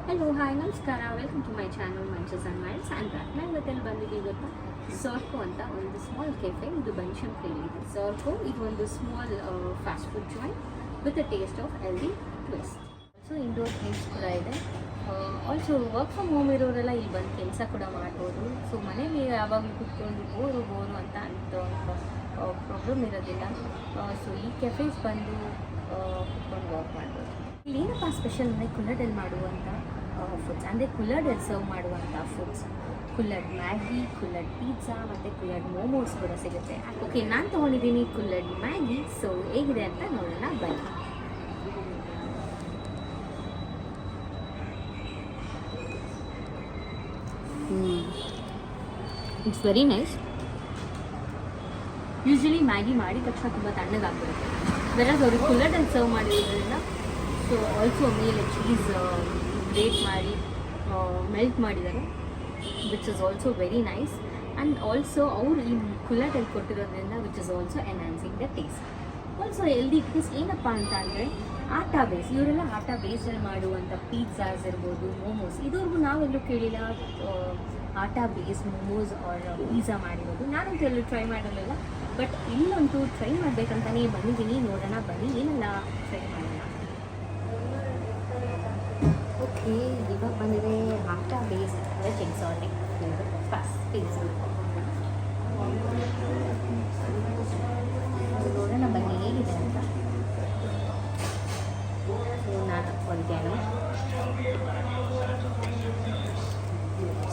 Hello hi ನಮಸ್ಕಾರ, welcome to my channel munches and miles and back. ನಾನು ಇವತ್ತೆಲ್ಲಿ ಬಂದಿದ್ದೀವಿ ಗೊತ್ತಾ, ಸರ್ಕೋ ಅಂತ ಒಂದು ಸ್ಮಾಲ್ ಕೆಫೆ. ಇದು ಬನ್ಶಂಕರಿಯಲ್ಲಿ ಸರ್ಕೋ. ಇದು ಒಂದು small fast food joint with a taste of healthy twist. So indoor games ಕೂಡ ಇದೆ. ಆಲ್ಸೋ ವರ್ಕ್ ಫ್ರಮ್ ಹೋಮ್ ಇರೋರೆಲ್ಲ ಇಲ್ಲಿ ಬಂದು ಕೆಲಸ ಕೂಡ ಮಾಡ್ಬೋದು. ಸೊ ಮನೇಲಿ ಯಾವಾಗಲೂ ಕುತ್ಕೊಂಡು ಬೋರು ಅಂತ ಪ್ರಾಬ್ಲಮ್ ಇರೋದಿಲ್ಲ. ಸೊ ಈ ಕೆಫೇಸ್ ಬಂದು ಕುತ್ಕೊಂಡು ವರ್ಕ್ ಮಾಡ್ಬೋದು. ಇಲ್ಲಿ ಏನಪ್ಪ ಸ್ಪೆಷಲ್ ಅಂದರೆ ಕುಲ್ಲಡಲ್ಲಿ ಮಾಡುವಂಥ ಫುಡ್ಸ್, ಅಂದರೆ ಕುಲ್ಲಡಲ್ಲಿ ಸರ್ವ್ ಮಾಡುವಂಥ ಫುಡ್ಸ್, ಕುಲ್ಲಡ್ ಮ್ಯಾಗಿ, ಕುಲ್ಲಡ್ ಪಿಜ್ಜಾ ಮತ್ತು ಕುಲ್ಲಡ್ ಮೋಮೋಸ್ ಕೂಡ ಸಿಗುತ್ತೆ. ಓಕೆ, ನಾನು ತೊಗೊಂಡಿದ್ದೀನಿ ಕುಲ್ಲಡ್ ಮ್ಯಾಗಿ. ಸೊ ಹೇಗಿದೆ ಅಂತ ನೋಡೋಣ ಬನ್ನಿ. It's very nice. Usually Maggi ಮಾಡಿದ ತಕ್ಷಣ ತುಂಬ ತಣ್ಣಗಾಗ್ಬಿಡುತ್ತೆ. ವೆರಾಸ್ ಅವ್ರಿಗೆ ಕುಲ್ಲಡಲ್ಲಿ ಸರ್ವ್ ಮಾಡಿರೋದ್ರಿಂದ ಸೊ ಆಲ್ಸೋ ಮೇಲೆ ಚೀಸ್ ಗ್ರೇಟ್ ಮಾಡಿ ಮೆಲ್ಟ್ ಮಾಡಿದ್ದಾರೆ, which is also very nice. And also ಅವರು ಈ ಕುಲ್ಲಡಲ್ಲಿ ಕೊಟ್ಟಿರೋದ್ರಿಂದ which is also enhancing the taste. Also healthy plus ಏನಪ್ಪ ಅಂತ ಅಂದರೆ ಆಟಾ ಬೇಸ್. ಇವರೆಲ್ಲ ಆಟಾ ಬೇಸಲ್ಲಿ ಮಾಡುವಂಥ ಪಿಜ್ಜಾಸ್ ಇರ್ಬೋದು, ಮೋಮೋಸ್. ಇದುವರೆಗೂ ನಾವೆಲ್ಲೂ ಕೇಳಿಲ್ಲ ಆಟಾ ಬೇಸ್ ಮೋಮೋಸ್ ಆರ್ ಪಿಜ್ಜಾ ಮಾಡಿರೋದು. ನಾನಂತೂ ಎಲ್ಲೂ ಟ್ರೈ ಮಾಡಿರಲಿಲ್ಲ, ಬಟ್ ಇಲ್ಲಂತೂ ಟ್ರೈ ಮಾಡಬೇಕಂತಲೇ ಬಂದಿದ್ದೀನಿ. ನೋಡೋಣ ಬನ್ನಿ ಏನೆಲ್ಲ ಟ್ರೈ ಮಾಡೋಣ. ಓಕೆ, ಇವಾಗ ಬಂದಿದೆ ಆಟಾ base veg exotic fast pizza. ನೋಡೋಣ ಬನ್ನಿ ಹೇಗಿದೆ ಅಂತ. ನಾನು ಹೊಂದ್ಯಾನೆ.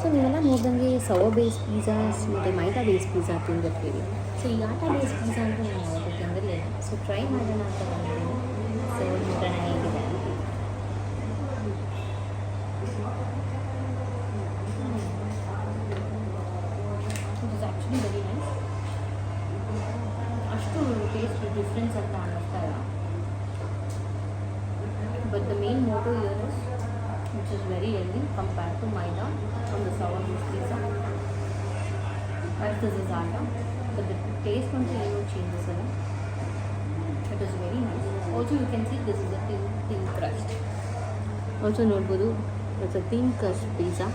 ಸೊ ನೀವೆಲ್ಲ ನೋಡಿದಂಗೆ ಸವ ಬೇಸ್ ಪಿಜ್ಜಾಸ್ ಮತ್ತು ಮೈದಾ ಬೇಸ್ ಪಿಜ್ಜಾ ತಿಂದಿರ್ತೀವಿ. ಸೊ ಈ ಆಟಾ ಬೇಸ್ ಪಿಜ್ಜಾ ಅಂತ ನಾನು ಯಾವುದು ತಿಂದಿರಲಿಲ್ಲ. ಸೊ ಟ್ರೈ ಮಾಡೋಣ ಅಂತ ಬಂದಿದ್ದೀನಿ. ಸೊ ನೋಡೋಣ ಹೇಗಿದೆ ಅಂತ. It is actually very nice. ಅಷ್ಟು ಟೇಸ್ಟ್ ಡಿಫ್ರೆನ್ಸ್ ಅಂತ ಅನ್ನಿಸ್ತಾ ಇಲ್ಲ. But the main motto here is which is very healthy compared to maida from the sour based pizza. As this is atta, but the taste also changes a lot. It is very nice. Also you can see this is a thin crust. Also ನೋಡ್ಬೋದು, it's a thin crust pizza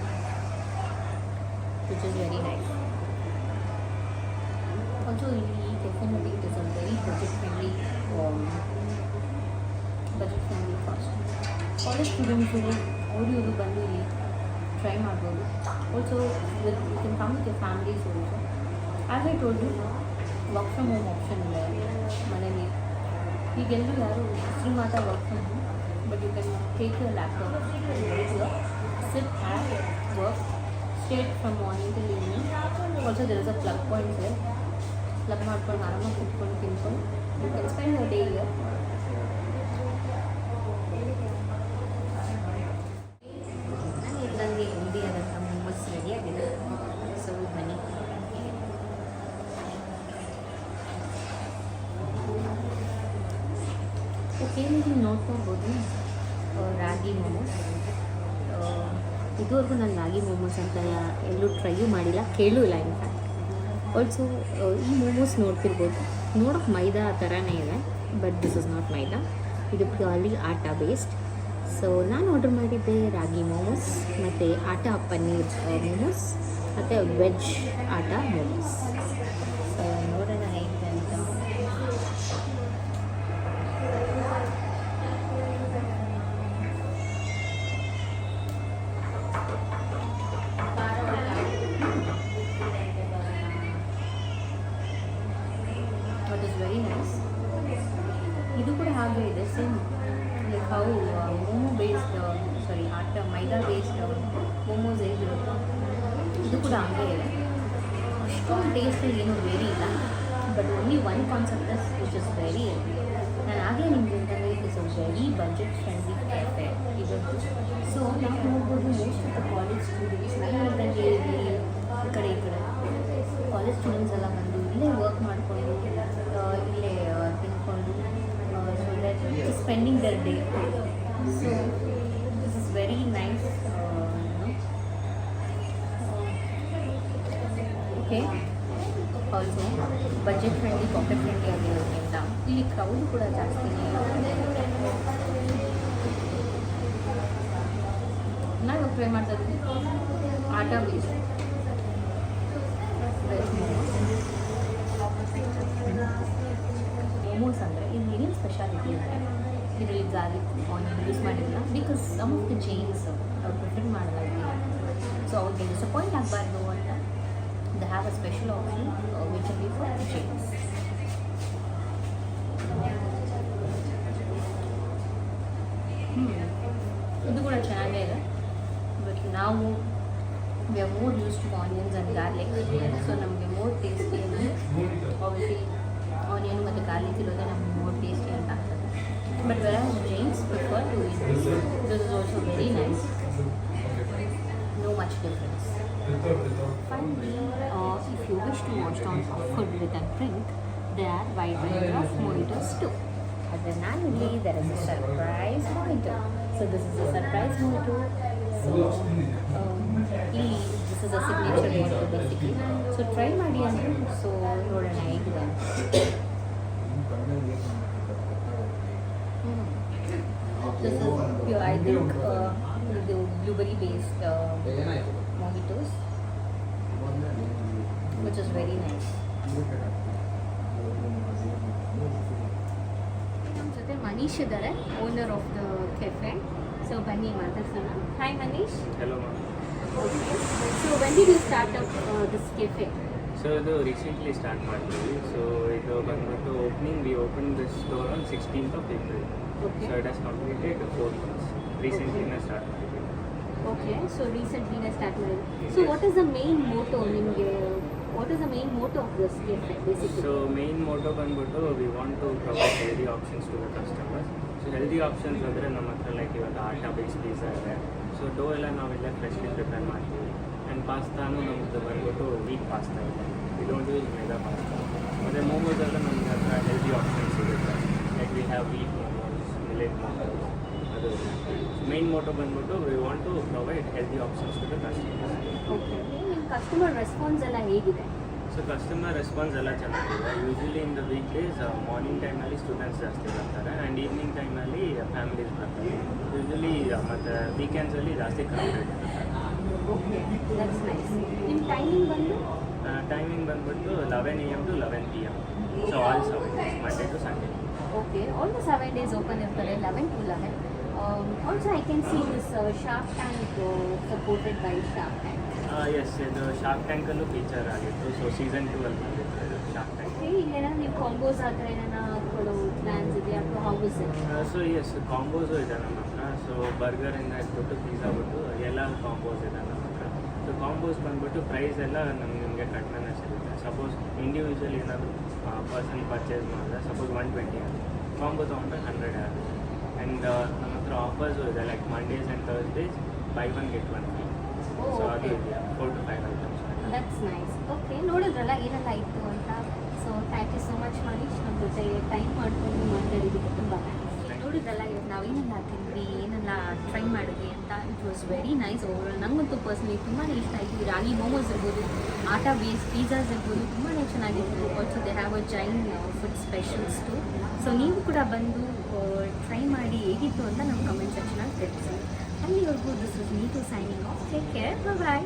which is very nice. Also definitely it is a very budget friendly fast. College students ಅವರು ಬಂದು ಇಲ್ಲಿ try ಮಾಡ್ಬೋದು. Also with you can come with your families also. As I told you, work from home option ಇದೆ ಮನೇಲಿ. ಈಗೆಲ್ಲರೂ ಯಾರು ಶ್ರೀಮಾತ work from home, but you can take your laptop, sit at work state from morning till evening. Also there is a plug points ಇದೆ. Plug ಮಾಡ್ಕೊಂಡು ಆರಾಮಾಗಿ ಕುತ್ಕೊಂಡು ತಿನ್ಕೊಂಡು you can spend a day here. ರೆಡಿಯಾಗಿದೆ. ಸೊ ಬನ್ನಿ. Okay, ನೀವು ನೋಡ್ಕೊಳ್ಬೋದು ರಾಗಿ ಮೋಮೋಸ್. ಇದುವರೆಗೂ ನಾನು ರಾಗಿ ಮೋಮೋಸ್ ಅಂತ ಎಲ್ಲೂ ಟ್ರೈಯೂ ಮಾಡಿಲ್ಲ, ಕೇಳೂ ಇಲ್ಲ. ಇನ್ಫ್ಯಾಕ್ಟ್ ಆಲ್ಸೋ ಈ ಮೋಮೋಸ್ ನೋಡ್ತಿರ್ಬೋದು, ನೋಡೋಕೆ ಮೈದಾ ಥರನೇ ಇದೆ, ಬಟ್ ದಿಸ್ ಇಸ್ ನಾಟ್ ಮೈದಾ. ಇದು ಪ್ಯೂರ್ಲಿ ಆಟಾ ಬೇಸ್ಡ್. ಸೊ ನಾನು ಆರ್ಡರ್ ಮಾಡಿದ್ದೆ ರಾಗಿ ಮೋಮೋಸ್ ಮತ್ತು ಆಟಾ ಪನ್ನೀರ್ ಮೋಮೋಸ್ ಮತ್ತು ವೆಜ್ ಆಟಾ ಮೋಮೋಸ್. ಸೊ ನೋಡೋಣ ಹೇಗಿದೆ ಅಂತ. It is very nice. ಇದು ಕೂಡ ಹಾಗೆ ಇದೆ, same like how momo based ಆಟಾ ಮೈದಾ ಬೇಸ್ಡ್ ಮೋಮೋಸ್ ಹೇಗಿರುತ್ತೋ ಇದು ಕೂಡ ಹಂಗೆ ಇದೆ. ಅಷ್ಟೊಂದು ಟೇಸ್ಟಲ್ಲಿ ಏನೂ ವೇರಿ ಇಲ್ಲ, but only one concept is which is very healthy. ನಾನು ಆಗಲೇ ನಿಮಗೆ ಅಂತಂದರೆ it is a very budget friendly cafe ಇದು. ಸೊ ನಾವು ನೋಡ್ಬೋದು most of the college students, ನಾನು ಹೇಳ್ದಂಗೆ ಈ ಕಡೆ ಕಾಲೇಜ್ ಸ್ಟೂಡೆಂಟ್ಸ್ ಎಲ್ಲ ಬಂದು ಇಲ್ಲೇ ವರ್ಕ್ ಮಾಡಿಕೊಂಡು ಇಲ್ಲೇ ತಿನ್ಕೊಂಡು spending their day. So this is very nice. Okay, also budget friendly, pocket friendly ಆಗಿರೋದ್ರಿಂದ ಇಲ್ಲಿ ಕ್ರೌಡ್ ಕೂಡ ಜಾಸ್ತಿನೇ. ನಾನು ಟ್ರೈ ಮಾಡ್ತಾ ಇದ್ದೀನಿ ಆಟ ಬೇಸ್ ಮೋಮೋಸ್ ಅಂದರೆ ಇದು ಏನೇನು ಸ್ಪೆಷಾಲಿಟಿ ಅಂದರೆ ಇದರಲ್ಲಿ ಗಾರ್ಲಿಕ್ ಆನಿಯನ್ ಯೂಸ್ ಮಾಡಿಲ್ಲ because some of the Jains ಅವ್ರು ಪ್ರಿಫರ್ ಮಾಡಲಾಗಿದೆ ಸೊ ಅವ್ರಿಗೆ ಡಿಸಪಾಯಿಂಟ್ ಆಗಬಾರ್ದು ಅಂತ they have a special option which be for Jains. ಇದು ಕೂಡ ಚೆನ್ನಾಗೇ ಇದೆ ಬಟ್ ನಾವು we are more use to onions and garlic so ನಮಗೆ ಮೋರ್ ಟೇಸ್ಟಿ ಅಂದರೆ ಆಬ್ವಿಯಸ್ಲಿ ಆನಿಯನ್ ಮತ್ತು ಗಾರ್ಲಿಕ್ ಇರೋದೇ ನಮಗೆ ಮೋರ್ ಟೇಸ್ಟಿ ಅಂತ ಆಗ್ತದೆ. But whereas Jains prefer to it this is also very nice, no much difference. Finally, if you wish to wash down food with a drink, there are wide range of mojitos too. Other than only, there is a surprise mojito. So this is a surprise mojito. So this is a signature mojito basically. So try ಮಾಡಿ ಅಂದರೆ so ನೋಡೋಣ ಹೇಗಿದೆ. This is pure, I think ಇದು blueberry based mojitos, which is very nice. ನಮ್ಮ ಜೊತೆ ಮನೀಶ್ ಇದ್ದಾರೆ, owner of the cafe. So ಬನ್ನಿ ಮಾತಾಡ್ಸೋಣ. Hi Manish. Hello ma'am. Okay. So when did you start up this cafe? So ಇದು recently start ಮಾಡಿದ್ವಿ. So ಇದು ಬಂದ್ಬಿಟ್ಟು we open this store on 16th of April. Okay. So it has completed 4 months. ರೀಸೆಂಟ್ಲಿನೇ start ಮಾಡಿದ್ವಿ. Okay. So recently start ಮಾಡಿದ್ವಿ. So what is the main motto ನಿಮಗೆ? What is the main motto of this cafe basically? So main motto ಬಂದ್ಬಿಟ್ಟು we want to provide healthy options to the customers. So healthy options ಅಂದರೆ ನಮ್ಮ ಹತ್ರ like ಇವಾಗ atta base pizza ಇದೆ. So dough ಎಲ್ಲ ನಾವೆಲ್ಲ freshly prepare ಮಾಡ್ತೀವಿ. And ಪಾಸ್ತಾನು ನಮ್ಮದು ಬಂದ್ಬಿಟ್ಟು ವೀಟ್ ಪಾಸ್ತಾ ಇದೆ, ಇದೊಂದು ಮೈದಾ ಪಾಸ್ತಾ. ಮತ್ತು ಮೋಮೋಸ್ ಎಲ್ಲ ನಮ್ಗೆ ಹತ್ರ ಹೆಲ್ದಿ ಆಪ್ಷನ್ಸ್ ಸಿಗುತ್ತೆ. Like we have wheat momos, millet momos. ಅದು ಮೇನ್ ಮೋಟೋ ಬಂದ್ಬಿಟ್ಟು we want to provide healthy options to the customers. Okay. ನಿಮ್ಮ ಕಸ್ಟಮರ್ ರೆಸ್ಪಾನ್ಸ್ ಎಲ್ಲ ಹೇಗಿದೆ? ಸೊ ಕಸ್ಟಮರ್ ರೆಸ್ಪಾನ್ಸ್ ಎಲ್ಲ ಚೆನ್ನಾಗಿದೆ. Usually in the weekdays morning ಟೈಮಲ್ಲಿ ಸ್ಟೂಡೆಂಟ್ಸ್ ಜಾಸ್ತಿ ಬರ್ತಾರೆ ಆ್ಯಂಡ್ ಈವ್ನಿಂಗ್ ಟೈಮಲ್ಲಿ ಫ್ಯಾಮಿಲೀಸ್ ಬರ್ತಾರೆ. ಯೂಶ್ವಲಿ ಮತ್ತು ವೀಕೆಂಡ್ಸಲ್ಲಿ ಜಾಸ್ತಿ ಕ್ರೌಡೆಡ್ ಇರುತ್ತೆ. Okay, that's nice. ನಿಮ್ಮ ಟೈಮಿಂಗ್ ಬಂದ್ಬಿಟ್ಟು 11 AM to 11 PM. So all 7 days, Monday to Sunday. Okay, all the 7 days open ಇರ್ತಾರೆ, 11 to 11. Also I can see this Shark Tank supported by Shark Tank. Yes, ಇದು Shark ಟ್ಯಾಂಕಲ್ಲೂ feature ಆಗಿತ್ತು. So season 2 ಅಲ್ಲಿ ಬಂದಿತ್ತು ಇದು shark tank. Okay, ಇಲ್ಲೇನ ನೀವು combos ಆ ಥರ ಏನಾರ ಕೊಡೋ ಪ್ಲ್ಯಾನ್ಸ್ ಇದೆಯಾ ಅಥವಾ how is it? So yes, combos ಇದೆ ನಮ್ಮ ಹತ್ರ. ಸೊ ಬರ್ಗರಿಂದ ಇಟ್ಬಿಟ್ಟು ಪಿಜ್ಜಾ ಬಿಟ್ಟು ಎಲ್ಲ ಕಾಂಬೋಸ್ ಇದೆ ನಮ್ಮ ಹತ್ರ. ಸೊ ಕಾಂಬೋಸ್ ಬಂದ್ಬಿಟ್ಟು ಪ್ರೈಸ್ ಎಲ್ಲ ನಿಮಗೆ ಕಡಿಮೆನೇ ಸಿಗುತ್ತೆ. ಸಪೋಸ್ ಇಂಡಿವಿಜುವಲ್ ಏನಾದರೂ ಪರ್ಸನ್ ಪರ್ಚೇಸ್ ಮಾಡಿದ್ರೆ ಸಪೋಸ್ 120 ಆಗುತ್ತೆ, ಕಾಂಬೋ ತೊಗೊಂಡ್ರೆ 100 ಆಗುತ್ತೆ. ಆ್ಯಂಡ್ ನಮ್ಮ ಹತ್ರ ಆಫರ್ಸು ಇದೆ, like Mondays and Thursdays buy 1 get 1 free. So ಅದು ಇದೆಯಾ 4 to 5 items. That's nice. Okay, ನೋಡಿದ್ರಲ್ಲ ಏನೆಲ್ಲ ಇತ್ತು ಅಂತ. So thank you so much Manish, ನಮ್ಮ ಜೊತೆ ಟೈಮ್ ಮಾಡ್ಕೊಂಡು ಮಾತಾಡಿದ್ದಕ್ಕೆ ತುಂಬ ಥ್ಯಾಂಕ್ಸ್. ನೋಡಿದ್ರಲ್ಲ ಇವತ್ತು ನಾವು ಏನೆಲ್ಲ ತಿಂದ್ವಿ, ಏನೆಲ್ಲ ಟ್ರೈ ಮಾಡಿದ್ವಿ ಅಂತ. It was very nice overall. ನನಗಂತೂ ಪರ್ಸ್ನಲಿ ತುಂಬಾ ಇಷ್ಟ ಆಯಿತು. ಈ ರಾಗಿ ಮೋಮೋಸ್ ಇರ್ಬೋದು, ಆಟಾ ಬೇಸ್ ಪಿಜ್ಜಾಸ್ ಇರ್ಬೋದು, ತುಂಬಾ ಚೆನ್ನಾಗಿತ್ತು. Also they have a Jain food specials too. So ನೀವು ಕೂಡ ಬಂದು ಟ್ರೈ ಮಾಡಿ ಹೇಗಿತ್ತು ಅಂತ ನಮ್ಮ ಕಮೆಂಟ್ ಸೆಕ್ಷನಲ್ಲಿ ತಿಳಿಸಿ. ಅಲ್ಲಿವರೆಗೂ this is me to signing off. Take care, bye.